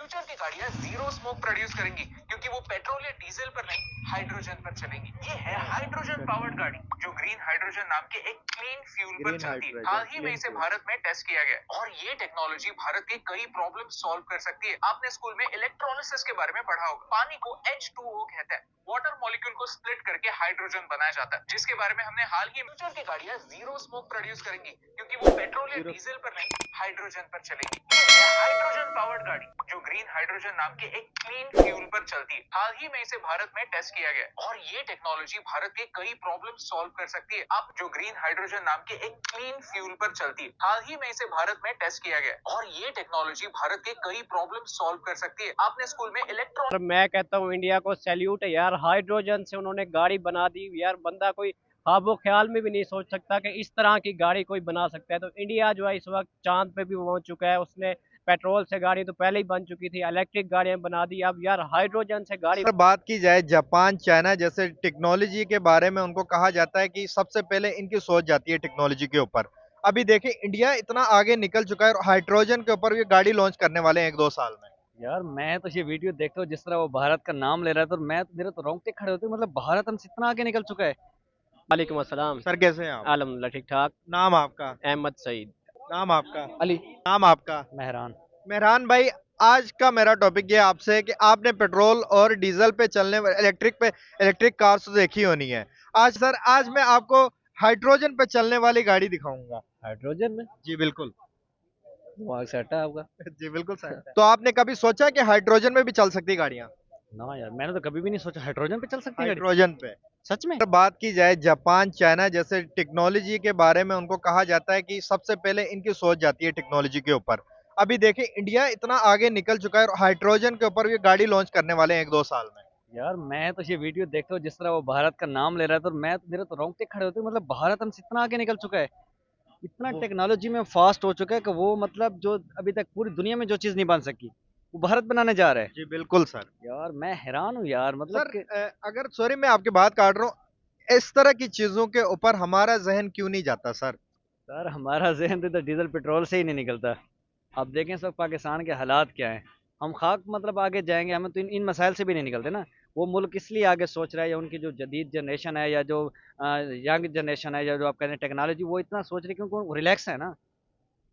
Future की गाड़ियां zero smoke produce करेंगी क्योंकि वो पेट्रोल या डीजल पर नहीं, हाइड्रोजन पर चलेंगी। ये है हाइड्रोजन पावर्ड गाड़ी जो ग्रीन हाइड्रोजन नाम के एक क्लीन फ्यूल पर चलती है। हाल ही में इसे भारत में टेस्ट किया गया और ये टेक्नोलॉजी भारत के कई प्रॉब्लम सॉल्व कर सकती है। आपने स्कूल में इलेक्ट्रोलिसिस के बारे में पढ़ा होगा। पानी को H2O कहते हैं। वाटर मॉलिक्यूल को स्प्लिट करके हाइड्रोजन बनाया जाता है, जिसके बारे में हमने हाल ही में फ्यूचर की गाड़ियां जीरो स्मोक प्रोड्यूस करेंगी क्योंकि वो पेट्रोल या डीजल पर नहीं, हाइड्रोजन पर चलेगी। ये है हाइड्रोजन पावर्ड गाड़ी जो ग्रीन हाइड्रोजन नाम के एक क्लीन फ्यूल पर चलती है। हाल ही में इसे भारत में टेस्ट किया गया और ये टेक्नोलॉजी भारत के कई प्रॉब्लम सॉल्व कर सकती है। अब जो ग्रीन हाइड्रोजन नाम के एक क्लीन फ्यूल पर चलती है, हाल ही में इसे भारत में टेस्ट किया गया और ये टेक्नोलॉजी भारत के कई प्रॉब्लम सॉल्व कर सकती है। आपने स्कूल में और मैं कहता हूँ इंडिया को सैल्यूट है यार, हाइड्रोजन से उन्होंने गाड़ी बना दी यार। बंदा कोई ख्वाबो ख्याल में भी नहीं सोच सकता कि इस तरह की गाड़ी कोई बना सकता है। तो इंडिया जो है इस वक्त चांद पे भी पहुंच चुका है। उसने पेट्रोल से गाड़ी तो पहले ही बन चुकी थी, इलेक्ट्रिक गाड़ियां बना दी, अब यार हाइड्रोजन से गाड़ी। अगर बात की जाए जापान चाइना जैसे टेक्नोलॉजी के बारे में, उनको कहा जाता है कि सबसे पहले इनकी सोच जाती है टेक्नोलॉजी के ऊपर। अभी देखिए इंडिया इतना आगे निकल चुका है और हाइड्रोजन के ऊपर भी गाड़ी लॉन्च करने वाले हैं 1-2 साल में। यार मैं तो ये वीडियो देखता हूँ जिस तरह वो भारत का नाम ले रहा है, तो मेरे तो रोंगटे खड़े होते हैं। मतलब भारत हमसे इतना आगे निकल चुका है। वालेकुम अस्सलाम। सर कैसे हैं आप? अल्हम्दुलिल्लाह ठीक ठाक। नाम आपका? अहमद सईद। नाम आपका? अली। नाम आपका? मेहरान। मेहरान भाई, आज का मेरा टॉपिक ये आपसे है कि आपने पेट्रोल और डीजल पे चलने इलेक्ट्रिक कार्स तो देखी होनी है। आज मैं आपको हाइड्रोजन पे चलने वाली गाड़ी दिखाऊंगा। हाइड्रोजन में जी बिल्कुल। दिमाग सेट है आपका। जी बिल्कुल सर। तो आपने कभी सोचा कि हाइड्रोजन में भी चल सकती गाड़ियां? ना यार, मैंने तो कभी भी नहीं सोचा हाइड्रोजन पे चल सकती है गाड़ी। हाइड्रोजन पे सच में? अगर बात की जाए जापान चाइना जैसे टेक्नोलॉजी के बारे में, उनको कहा जाता है कि सबसे पहले इनकी सोच जाती है टेक्नोलॉजी के ऊपर। अभी देखिए इंडिया इतना आगे निकल चुका है और हाइड्रोजन के ऊपर भी गाड़ी लॉन्च करने वाले हैं 1-2 साल में। यार मैं तो ये वीडियो देखता हूँ जिस तरह वो भारत का नाम ले रहा है, तो मेरे तो रोंगटे खड़े होते हैं। मतलब भारत हमसे इतना आगे निकल चुका है, इतना वो टेक्नोलॉजी में फास्ट हो चुका है कि वो मतलब जो अभी तक पूरी दुनिया में जो चीज नहीं बन सकी वो भारत बनाने जा रहा है। जी बिल्कुल सर। यार मैं हैरान हूँ यार, मतलब सर कि अगर सॉरी मैं आपकी बात काट रहा हूँ, इस तरह की चीजों के ऊपर हमारा जहन क्यों नहीं जाता सर? सर हमारा जहन तो इधर डीजल पेट्रोल से ही नहीं निकलता। आप देखें सब पाकिस्तान के हालात क्या हैं। हम खाक मतलब आगे जाएंगे, हमें तो इन मसाइल से भी नहीं निकलते ना। वो मुल्क इसलिए आगे सोच रहा है, या उनकी जो जदीद जनरेशन है या जो यंग जनरेशन है या जो आप कहते हैं टेक्नोलॉजी, वो इतना सोच रही है क्योंकि वो रिलैक्स है ना।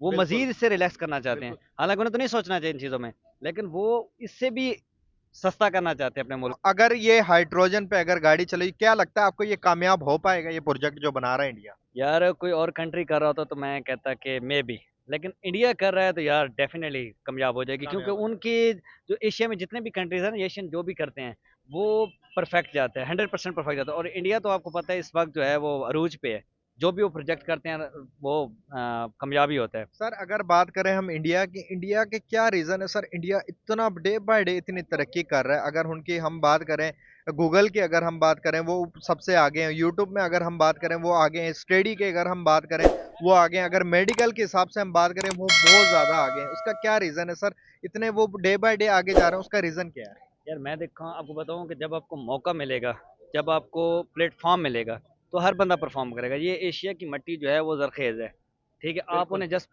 वो बिल्कुल मजीद इससे रिलैक्स करना चाहते हैं। बिल्कुल। हालांकि उन्हें तो नहीं सोचना चाहिए इन चीज़ों में, लेकिन वो इससे भी सस्ता करना चाहते हैं अपने मुल्क। अगर ये हाइड्रोजन पे अगर गाड़ी चलेगी, क्या लगता है आपको ये कामयाब हो पाएगा, ये प्रोजेक्ट जो बना रहा है इंडिया? यार कोई और कंट्री कर रहा होता तो मैं कहता कि मे बी, लेकिन इंडिया कर रहा है तो यार डेफिनेटली कामयाब हो जाएगी, क्योंकि कामयाब हो उनकी जो एशिया में जितने भी कंट्रीज हैं ना, एशियन जो भी करते हैं वो परफेक्ट जाते हैं, 100% परफेक्ट जाता है। और इंडिया तो आपको पता है इस वक्त जो है वो अरूज पे है। जो भी वो प्रोजेक्ट करते हैं वो कामयाबी होता है। सर अगर बात करें हम इंडिया की, इंडिया के क्या रीजन है सर? इंडिया इतना डे बाय डे इतनी तरक्की कर रहा है। अगर उनकी हम बात करें, गूगल की अगर हम बात करें वो सबसे आगे हैं, यूट्यूब में अगर हम बात करें वो आगे हैं, स्टडी के अगर हम बात करें वो आगे हैं, अगर मेडिकल के हिसाब से हम बात करें वो बहुत ज्यादा आगे हैं। उसका क्या रीजन है सर? इतने वो डे बाय डे आगे जा रहे हैं, उसका रीजन क्या है? यार मैं देखा आपको बताऊं कि जब आपको मौका मिलेगा, जब आपको प्लेटफॉर्म मिलेगा, तो हर बंदा परफॉर्म करेगा। ये एशिया की मिट्टी जो है वो जरखेज है। ठीक है, आप बिल्कुल उन्हें सर। जस्ट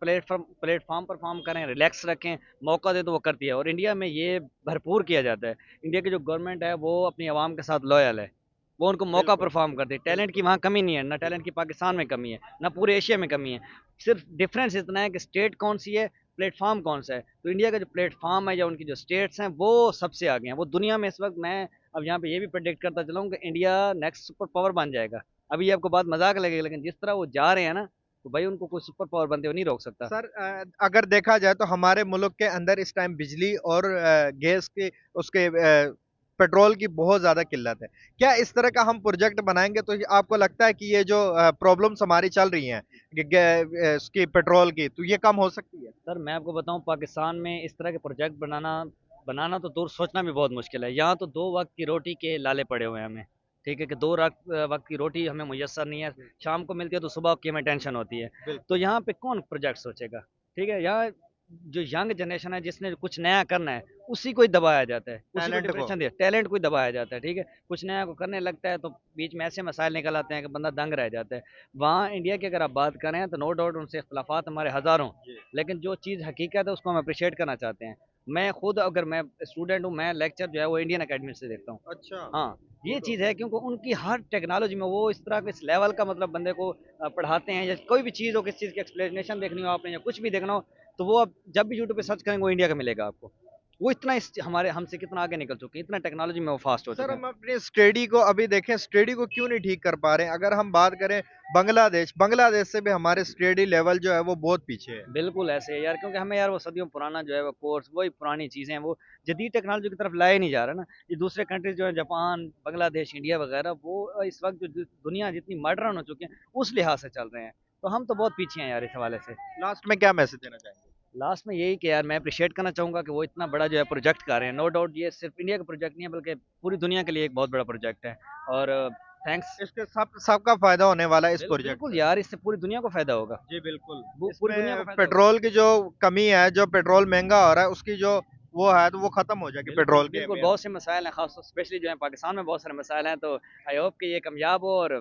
प्लेटफॉर्म परफॉर्म करें, रिलैक्स रखें, मौका दे तो वो करती है। और इंडिया में ये भरपूर किया जाता है। इंडिया की जो गवर्नमेंट है वो अपनी आवाम के साथ लॉयल है। वो उनको मौका बिल्कुल परफॉर्म करती है। टैलेंट की बिल्कुल। वहाँ कमी नहीं है, ना टैलेंट की पाकिस्तान में कमी है, ना पूरे एशिया में कमी है। सिर्फ डिफरेंस इतना है कि स्टेट कौन सी है, प्लेटफॉर्म कौन सा है। तो इंडिया का जो प्लेटफॉर्म है या उनकी जो स्टेट्स हैं वो सबसे आगे हैं। वो दुनिया में इस वक्त, मैं अब यहाँ पे ये भी प्रेडिक्ट करता चला हूँ कि इंडिया नेक्स्ट सुपर पावर बन जाएगा। अभी ये आपको बात मजाक लगेगा, लेकिन जिस तरह वो जा रहे हैं ना, तो भाई उनको कोई सुपर पावर बनते हुए नहीं रोक सकता। सर अगर देखा जाए तो हमारे मुल्क के अंदर इस टाइम बिजली और गैस के उसके पेट्रोल की बहुत ज्यादा किल्लत है। क्या इस तरह का हम प्रोजेक्ट बनाएंगे तो आपको लगता है कि ये जो प्रॉब्लम्स हमारी चल रही हैं उसकी पेट्रोल की, तो ये कम हो सकती है? सर मैं आपको बताऊं, पाकिस्तान में इस तरह के प्रोजेक्ट बनाना बनाना तो दूर, सोचना भी बहुत मुश्किल है। यहाँ तो 2 वक्त की रोटी के लाले पड़े हुए हैं हमें। ठीक है कि 2 वक्त की रोटी हमें मुयस्सर नहीं है। शाम को मिलती है तो सुबह की हमें टेंशन होती है। तो बिल्कुल। यहाँ पे कौन प्रोजेक्ट सोचेगा? ठीक है, यहाँ जो यंग जनरेशन है जिसने कुछ नया करना है, उसी को ही दबाया जाता है, उसी को टैलेंट को। डिप्रेशन दिया, टैलेंट को ही दबाया जाता है। ठीक है, कुछ नया को करने लगता है तो बीच में ऐसे मसाइल निकल आते हैं कि बंदा दंग रह जाता है। वहाँ इंडिया की अगर आप बात करें तो नो डाउट उनसे इख्तलाफात हमारे हज़ारों, जी। लेकिन जो चीज़ हकीकत है उसको हम अप्रिशिएट करना चाहते हैं। मैं खुद अगर मैं स्टूडेंट हूँ, मैं लेक्चर जो है वो इंडियन अकेडमी से देखता हूँ। अच्छा। हाँ, ये चीज़ है क्योंकि उनकी हर टेक्नोलॉजी में वो इस तरह के इस लेवल का मतलब बंदे को पढ़ाते हैं, या कोई भी चीज़ हो, किसी चीज़ की एक्सप्लेनेशन देखनी हो आपने या कुछ भी देखना हो, तो वो अब जब भी यूट्यूब पे सर्च करेंगे वो इंडिया का मिलेगा आपको। वो इतना इस हमारे हमसे कितना आगे निकल चुके हैं, इतना टेक्नोलॉजी में वो फास्ट हो सर चुके हम हैं। अपने स्टडी को अभी देखें, स्टडी को क्यों नहीं ठीक कर पा रहे हैं? अगर हम बात करें बांग्लादेश, बांग्लादेश से भी हमारे स्टडी लेवल जो है वो बहुत पीछे है। बिल्कुल ऐसे है यार, क्योंकि हमें यार वो सदियों पुराना जो है वो कोर्स, वही पुरानी चीज़ें हैं, वो जदीद टेक्नोलॉजी की तरफ लाया नहीं जा रहा ना। ये दूसरे कंट्रीज जो है, जापान, बांग्लादेश, इंडिया वगैरह, वो इस वक्त जो दुनिया जितनी मॉडर्न हो चुकी है उस लिहाज से चल रहे हैं। तो हम तो बहुत पीछे हैं यार इस हवाले से। लास्ट में क्या मैसेज देना चाहेंगे? लास्ट में यही कि यार मैं अप्रिशिएट करना चाहूँगा कि वो इतना बड़ा जो है प्रोजेक्ट कर रहे हैं। नो डाउट ये सिर्फ इंडिया का प्रोजेक्ट नहीं है, बल्कि पूरी दुनिया के लिए एक बहुत बड़ा प्रोजेक्ट है। और थैंक्स। इसके सबका फायदा होने वाला है इस प्रोजेक्ट बिल्कुल से। यार, इससे पूरी दुनिया को फायदा होगा। जी बिल्कुल। पूरी दुनिया को इसमें फायदा होगा। पेट्रोल की जो कमी है, जो पेट्रोल महंगा हो रहा है, उसकी जो वो है तो वो खत्म हो जाएगी बिल्कुल पेट्रोल की बिल्कुल, अहमियत। बहुत से मसाइल हैं, खास स्पेशली जो है पाकिस्तान में बहुत सारे मसाइल हैं, तो आई होप कि ये कामयाब हो और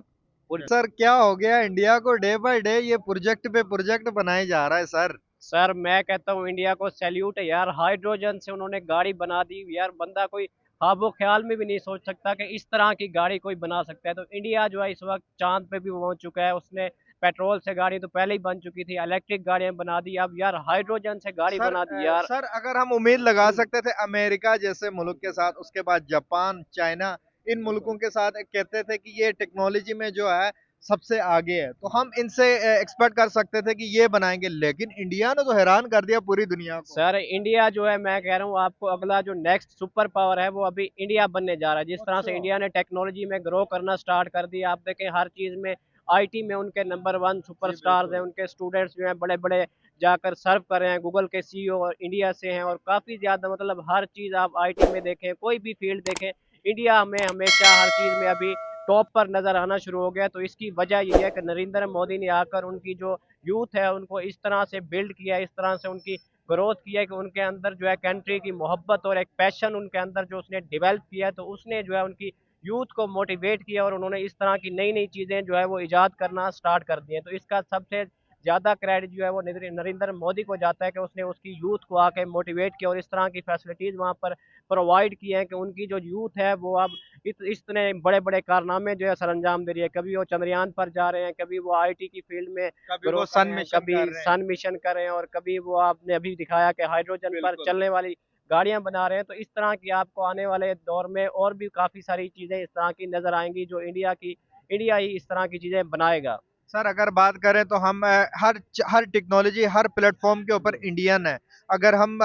पूरी। सर क्या हो गया इंडिया को, डे बाय डे ये प्रोजेक्ट पे प्रोजेक्ट बनाए जा रहा है सर। सर मैं कहता हूँ इंडिया को सैल्यूट है यार, हाइड्रोजन से उन्होंने गाड़ी बना दी यार। बंदा कोई ख्वाबो ख्याल में भी नहीं सोच सकता कि इस तरह की गाड़ी कोई बना सकता है। तो इंडिया जो है इस वक्त चांद पे भी पहुंच चुका है। उसने पेट्रोल से गाड़ी तो पहले ही बन चुकी थी, इलेक्ट्रिक गाड़ियां बना दी, अब यार हाइड्रोजन से गाड़ी सर बना दी यार। सर अगर हम उम्मीद लगा सकते थे अमेरिका जैसे मुल्क के साथ, उसके बाद जापान, चाइना, इन मुल्कों के साथ कहते थे कि ये टेक्नोलॉजी में जो है सबसे आगे है, तो हम इनसे एक्सपेक्ट कर सकते थे कि ये बनाएंगे, लेकिन इंडिया ने तो हैरान कर दिया पूरी दुनिया को। सर इंडिया जो है, मैं कह रहा हूँ आपको, अगला जो नेक्स्ट सुपर पावर है वो अभी इंडिया बनने जा रहा है। जिस तरह से अच्छा। इंडिया ने टेक्नोलॉजी में ग्रो करना स्टार्ट कर दिया, आप देखें हर चीज़ में आईटी में उनके नंबर वन जी सुपरस्टार्स हैं। बिल्कुल। उनके स्टूडेंट्स जो हैं बड़े बड़े जाकर सर्व कर रहे हैं। गूगल के सीईओ और इंडिया से हैं, और काफ़ी ज़्यादा मतलब हर चीज़ आप आईटी में देखें, कोई भी फील्ड देखें, इंडिया में हमेशा हर चीज़ में अभी टॉप पर नज़र आना शुरू हो गया। तो इसकी वजह ये है कि नरेंद्र मोदी ने आकर उनकी जो यूथ है उनको इस तरह से बिल्ड किया, इस तरह से उनकी ग्रोथ किया कि उनके अंदर जो है कंट्री की मोहब्बत और एक पैशन उनके अंदर जो उसने डेवलप किया, तो उसने जो है उनकी यूथ को मोटिवेट किया और उन्होंने इस तरह की नई नई चीज़ें जो है वो ईजाद करना स्टार्ट कर दी हैं। तो इसका सबसे ज़्यादा क्रेडिट जो है वो नरेंद्र मोदी को जाता है कि उसने उसकी यूथ को आके मोटिवेट किया और इस तरह की फैसिलिटीज़ वहाँ पर प्रोवाइड की हैं कि उनकी जो यूथ है वो अब इतने बड़े बड़े कारनामे जो है सर अंजाम दे रही है। कभी वो चंद्रयान पर जा रहे हैं, कभी वो आईटी की फील्ड में कभी ग्रो वो कर सन रहे हैं, मिशन कभी कर रहे हैं। सन मिशन कर रहे हैं, और कभी वो आपने अभी दिखाया कि हाइड्रोजन पर बिल्कुल। चलने वाली गाड़ियां बना रहे हैं। तो इस तरह की आपको आने वाले दौर में और भी काफ़ी सारी चीज़ें इस तरह की नज़र आएंगी जो इंडिया ही इस तरह की चीज़ें बनाएगा। सर अगर बात करें तो हम हर टेक्नोलॉजी, हर प्लेटफॉर्म के ऊपर इंडियन है। अगर हम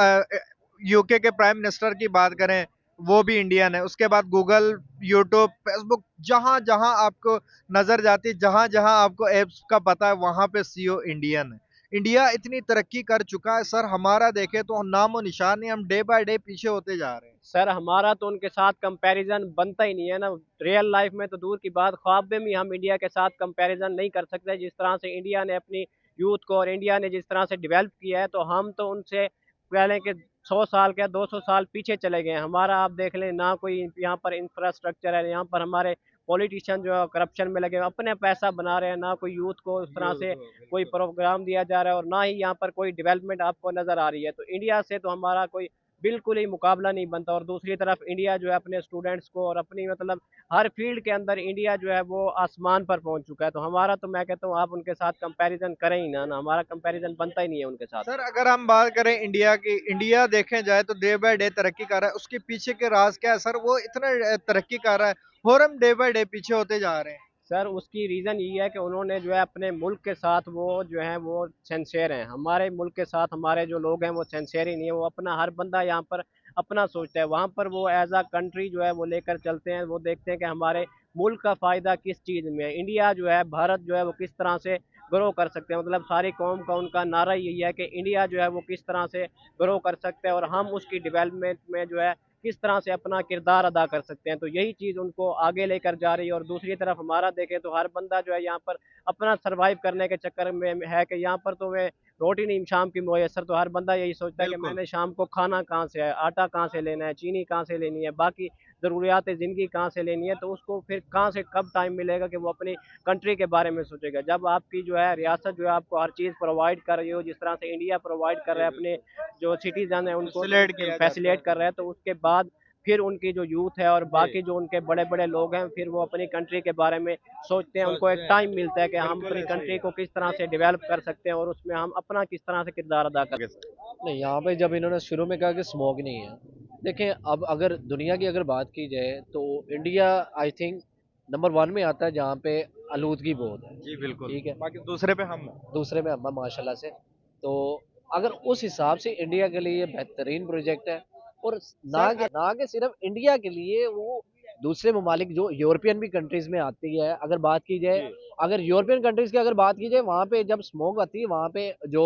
यूके के प्राइम मिनिस्टर की बात करें, वो भी इंडियन है। उसके बाद गूगल, यूट्यूब, फेसबुक, जहां जहां आपको नजर जाती है, जहां जहां आपको एप्स का पता है, वहां पे सीईओ इंडियन है। इंडिया इतनी तरक्की कर चुका है सर, हमारा देखे तो नामो निशान नहीं, हम डे बाय डे पीछे होते जा रहे हैं। सर हमारा तो उनके साथ कंपैरिजन बनता ही नहीं है ना। रियल लाइफ में तो दूर की बात, ख्वाब में भी हम इंडिया के साथ कंपैरिजन नहीं कर सकते। जिस तरह से इंडिया ने अपनी यूथ को और इंडिया ने जिस तरह से डेवलप किया है, तो हम तो उनसे पहले के 100 साल क्या 200 साल पीछे चले गए हैं। हमारा आप देख लें ना, कोई यहाँ पर इंफ्रास्ट्रक्चर है, यहाँ पर हमारे पॉलिटिशियन जो है करप्शन में लगे हुए अपने पैसा बना रहे हैं, ना कोई यूथ को उस तरह से कोई प्रोग्राम दिया जा रहा है, और ना ही यहाँ पर कोई डेवलपमेंट आपको नज़र आ रही है। तो इंडिया से तो हमारा कोई बिल्कुल ही मुकाबला नहीं बनता। और दूसरी तरफ इंडिया जो है अपने स्टूडेंट्स को और अपनी मतलब हर फील्ड के अंदर इंडिया जो है वो आसमान पर पहुंच चुका है। तो हमारा तो मैं कहता हूँ आप उनके साथ कंपैरिजन करें ही ना, हमारा कंपैरिजन बनता ही नहीं है उनके साथ। सर अगर हम बात करें इंडिया की, इंडिया देखें जाए तो डे बाय डे तरक्की कर रहा है। उसके पीछे के राज क्या है सर? वो इतना तरक्की कर रहा है और हम डे बाय डे पीछे होते जा रहे हैं। सर उसकी रीज़न ये है कि उन्होंने जो है अपने मुल्क के साथ वो जो है वो सिंसेयर हैं। हमारे मुल्क के साथ हमारे जो लोग हैं वो सिंसेयर ही नहीं है। वो अपना हर बंदा यहाँ पर अपना सोचता है, वहाँ पर वो एज अ कंट्री जो है वो लेकर चलते हैं। वो देखते हैं कि हमारे मुल्क का फ़ायदा किस चीज़ में है, इंडिया जो है भारत जो है वो किस तरह से ग्रो कर सकते हैं। मतलब सारी कौम का उनका नारा यही है कि इंडिया जो है वो किस तरह से ग्रो कर सकते हैं और हम उसकी डेवलपमेंट में जो है किस तरह से अपना किरदार अदा कर सकते हैं। तो यही चीज़ उनको आगे लेकर जा रही है। और दूसरी तरफ हमारा देखें तो हर बंदा जो है यहाँ पर अपना सर्वाइव करने के चक्कर में है कि यहाँ पर तो वे रोटी नहीं शाम की मुयसर, तो हर बंदा यही सोचता है कि बिल्कुल। मैंने शाम को खाना कहाँ से है, आटा कहाँ से लेना है, चीनी कहाँ से लेनी है, बाकी ज़रूरियात ज़िंदगी कहाँ से लेनी है, तो उसको फिर कहाँ से कब टाइम मिलेगा कि वो अपनी कंट्री के बारे में सोचेगा। जब आपकी जो है रियासत जो है आपको हर चीज़ प्रोवाइड कर रही हो, जिस तरह से इंडिया प्रोवाइड कर रहा है अपने जो सिटीजन है उनको फैसिलिटेट किया जाता फैसिलिटेट है। कर रहा है, तो उसके बाद फिर उनकी जो यूथ है और बाकी जो उनके बड़े बड़े लोग हैं फिर वो अपनी कंट्री के बारे में सोचते हैं, उनको एक टाइम मिलता है कि हम बिल्कुल अपनी ऐसा ही कंट्री है। को किस तरह से डेवलप कर सकते हैं और उसमें हम अपना किस तरह से किरदार अदा कर। Okay sir. नहीं, यहाँ पे जब इन्होंने शुरू में कहा कि स्मॉग नहीं है, देखें अब अगर दुनिया की अगर बात की जाए तो इंडिया आई थिंक नंबर 1 में आता है जहाँ पे आलूदगी बहुत है। जी बिल्कुल। ठीक है, बाकी दूसरे पे हम हैं। दूसरे में अम्मा माशाल्लाह से, तो अगर उस हिसाब से इंडिया के लिए बेहतरीन प्रोजेक्ट है। और ना कि सिर्फ इंडिया के लिए, वो दूसरे ममालिक जो यूरोपियन भी कंट्रीज में आती है, अगर बात की जाए, अगर यूरोपियन कंट्रीज की अगर बात की जाए, वहाँ पे जब स्मोक आती है, वहाँ पे जो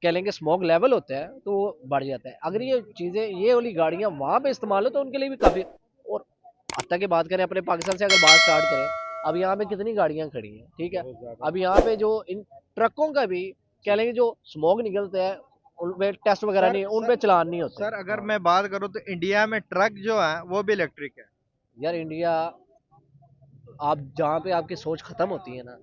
कह लेंगे स्मोक लेवल होता है तो वो बढ़ जाता है। अगर ये चीज़ें, ये वाली गाड़ियाँ वहाँ पे इस्तेमाल हो तो उनके लिए भी काफ़ी। और हत्ता की बात करें अपने पाकिस्तान से, अगर बात स्टार्ट करें, अब यहाँ पे कितनी गाड़ियाँ खड़ी हैं, ठीक है, अब यहाँ पे जो इन ट्रकों का भी कह लेंगे जो स्मोक निकलता है, उन पे टेस्ट वगैरह सर नहीं, उन सर पे चलान नहीं होते। सर अगर मैं बात करूँ तो इंडिया में ट्रक जो है वो भी इलेक्ट्रिक है। यार इंडिया, आप जहाँ पे आपकी सोच खत्म होती है ना,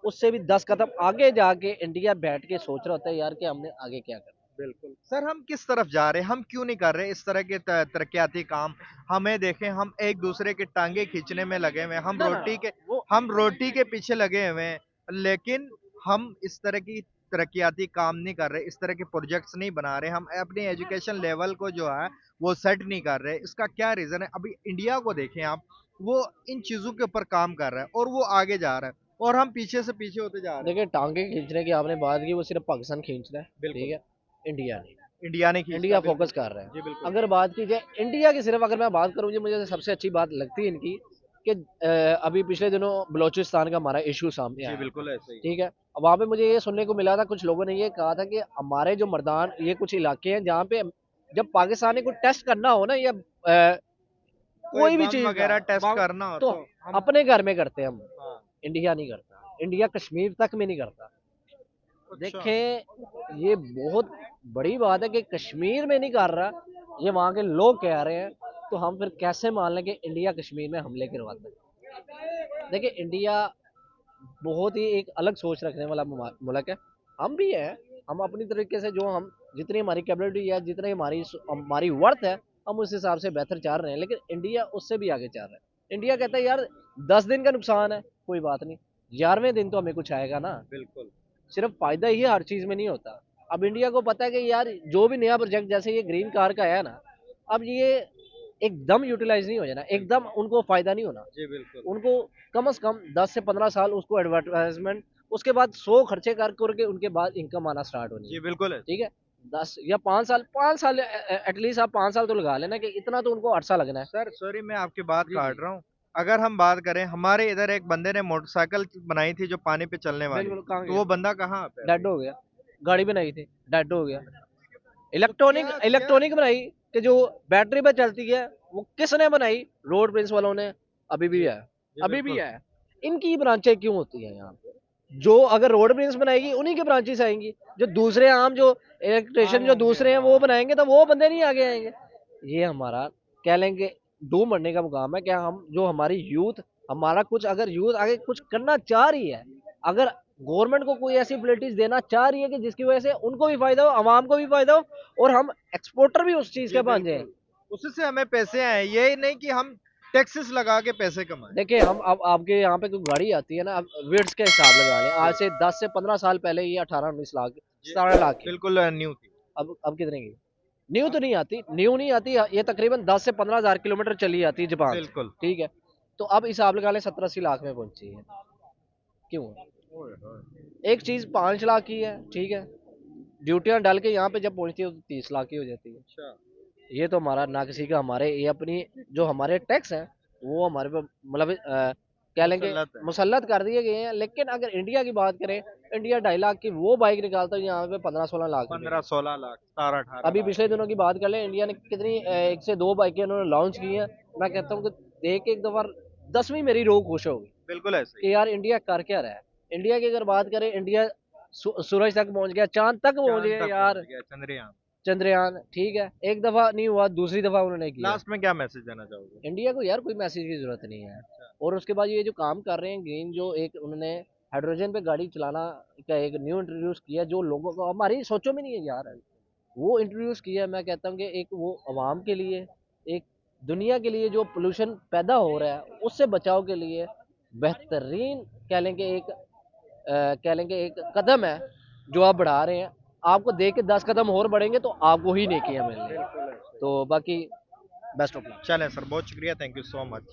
उससे भी 10 कदम आगे जाके इंडिया बैठ के सोच रहा होता है यार कि हमने आगे क्या करना। बिल्कुल सर, हम किस तरफ जा रहे हैं, हम क्यों नहीं कर रहे इस तरह के तरक्याती काम। हमें देखें, हम एक दूसरे के टांगे खींचने में लगे हुए हैं, ना ना, वो हम रोटी के पीछे लगे हुए हैं, लेकिन हम इस तरह की तरक्याती काम नहीं कर रहे, इस तरह के प्रोजेक्ट्स नहीं बना रहे, हम अपनी एजुकेशन लेवल को जो है वो सेट नहीं कर रहे। इसका क्या रीजन है? अभी इंडिया को देखें आप, वो इन चीजों के ऊपर काम कर रहा है और वो आगे जा रहा है और हम पीछे से पीछे होते जा रहे हैं। देखिए, टांगे खींचने की आपने बात की, वो सिर्फ पाकिस्तान खींच रहा है, बिल्कुल। ठीक है, इंडिया नहीं। इंडिया ने खींचा, इंडिया बिल्कुल। फोकस कर रहा जी है। बिल्कुल। अगर बात की जाए इंडिया की, सिर्फ अगर मैं बात करूँ, मुझे सबसे अच्छी बात लगती है इनकी कि अभी पिछले दिनों बलोचिस्तान का हमारा इशू सामने जी आया, बिल्कुल ऐसे ही। ठीक है, अब वहाँ पे मुझे ये सुनने को मिला था, कुछ लोगों ने ये कहा था कि हमारे जो मर्दान, ये कुछ इलाके हैं जहाँ पे जब पाकिस्तानी को टेस्ट करना हो ना, या कोई भी बम चीज वगैरह टेस्ट बम- करना हो तो हम अपने घर में करते हैं हम, हाँ, इंडिया नहीं करता, इंडिया कश्मीर तक में नहीं करता। अच्छा। देखें, ये बहुत बड़ी बात है कि कश्मीर में नहीं कर रहा, ये वहाँ के लोग कह रहे हैं, तो हम फिर कैसे मान लें कि इंडिया कश्मीर में हमले करवाता है। देखिए, इंडिया बहुत ही एक अलग सोच रखने वाला मुल्क है, हम भी हैं, हम अपनी तरीके से जो हम जितनी हमारी कैपेबिलिटी है, जितनी हमारी वर्थ है, हम उस हिसाब से बेहतर चाह रहे हैं, लेकिन इंडिया उससे भी आगे चाह रहा है। इंडिया कहता है यार 10 दिन का नुकसान है, कोई बात नहीं, 11वें दिन तो हमें कुछ आएगा ना। बिल्कुल। सिर्फ फायदा ही हर चीज में नहीं होता। अब इंडिया को पता है कि यार जो भी नया प्रोजेक्ट, जैसे ये ग्रीन कार का है ना, अब ये एकदम यूटिलाइज नहीं हो जाना, एकदम उनको फायदा नहीं होना, जी बिल्कुल। उनको कम से कम 10 से 15 साल उसको एडवर्टाइजमेंट, उसके बाद 100 खर्चे कर करके उनके बाद इनकम आना स्टार्ट होनी जी है, बिल्कुल है। ठीक है। 10 या 5 साल एटलीस्ट आप 5 साल तो लगा लेना, कि इतना तो उनको अरसा लगना है। सर सॉरी, मैं आपकी बात जी, काट जी। रहा हूँ। अगर हम बात करें, हमारे इधर एक बंदे ने मोटरसाइकिल बनाई थी जो पानी पे चलने वाली, बिल्कुल, कहाँ तो गया? वो बंदा कहाँ पे है? डेड हो गया। गाड़ी बनाई थी, डेड हो गया। क्या इलेक्ट्रॉनिक बनाई कि जो बैटरी पे चलती है, वो किसने बनाई? रोड प्रिंस वालों ने। अभी भी है, जी अभी भी बिल्कुल। है। इनकी ब्रांचें क्यों होती हैं यहाँ पे? जो अगर रोड प्रिंस बनाएगी, उन्हीं की ब्रांचेस आएंगी। जो दूसरे आम जो इलेक्ट्रिशियन जो दूसरे हैं वो बनाएंगे, तो वो बंदे नहीं आगे आएंगे। ये हमारा कह लेंगे डूब मरने का मुकाम है। क्या हम जो हमारी यूथ, हमारा कुछ अगर यूथ आगे कुछ करना चाह रही है, अगर गवर्नमेंट को कोई ऐसी फैसिलिटीज देना चाह रही है कि जिसकी वजह से उनको भी फायदा हो, आवाम को भी फायदा हो, और हम एक्सपोर्टर भी उस चीज जी के बन जाए। बिल्कुल। उसी से हमें पैसे आए, यही नहीं कि हम टैक्सेस लगा के पैसे कमाएं। देखिए, हम अब आपके यहाँ पे कोई गाड़ी आती है ना, अब वेट्स के हिसाब लगा लें, आज से 10 से 15 साल पहले ये 18-19 लाख, 17 लाख की। बिल्कुल न्यू थी। अब कितने की? न्यू तो नहीं आती, न्यू नहीं आती, ये तकरीबन 10 से 15 हज़ार किलोमीटर चली आती है जापान से, बिल्कुल। ठीक है। तो अब हिसाब लगा लें 70-80 लाख में पहुंची है। क्यों? एक चीज 5 लाख की है, ठीक है, ड्यूटियां डाल के यहाँ पे जब पहुंचती है तो 30 लाख की हो जाती है। अच्छा। ये तो हमारा ना किसी का, हमारे ये अपनी जो हमारे टैक्स हैं वो हमारे पे मतलब क्या लेंगे मुसल्लत है। मुसल्लत कर दिए गए हैं। लेकिन अगर इंडिया की बात करें, इंडिया 2.5 लाख की वो बाइक निकालता है, यहाँ पे 15-16 लाख में। 15-16 लाख, 17-18 अभी लाख। पिछले दिनों की बात कर लें, इंडिया ने कितनी 1 से 2 बाइकें उन्होंने लॉन्च की हैं। मैं कहता हूँ कि देख के एक दफा 10वीं मेरी रूह खुश होगी बिल्कुल ऐसे ही। कि यार इंडिया कर क्या रहा है। इंडिया की अगर बात करें, इंडिया सूरज तक पहुंच गया, चांद तक पहुंच चांद गया तक यार। पहुंच गया, चंद्रयान। चंद्रयान ठीक है, एक दफा नहीं हुआ, दूसरी दफा उन्होंने किया। लास्ट में क्या मैसेज देना चाहोगे? इंडिया को यार कोई मैसेज की जरूरत नहीं है। और उसके बाद ये जो काम कर रहे हैं ग्रीन, जो एक उन्होंने हाइड्रोजन पे गाड़ी चलाना का एक न्यू इंट्रोड्यूस किया, जो लोगों को हमारी सोचों में नहीं है यार, वो इंट्रोड्यूस किया है। मैं कहता हूँ कि एक वो आवाम के लिए, एक दुनिया के लिए जो पोल्यूशन पैदा हो रहा है उससे बचाव के लिए बेहतरीन कह लेंगे एक कह लेंगे एक कदम है जो आप बढ़ा रहे हैं। आपको देख के 10 कदम और बढ़ेंगे तो आपको ही नेकियां मिलेंगी। तो बाकी बेस्ट ऑफ लक। चलें सर, बहुत शुक्रिया, थैंक यू सो मच।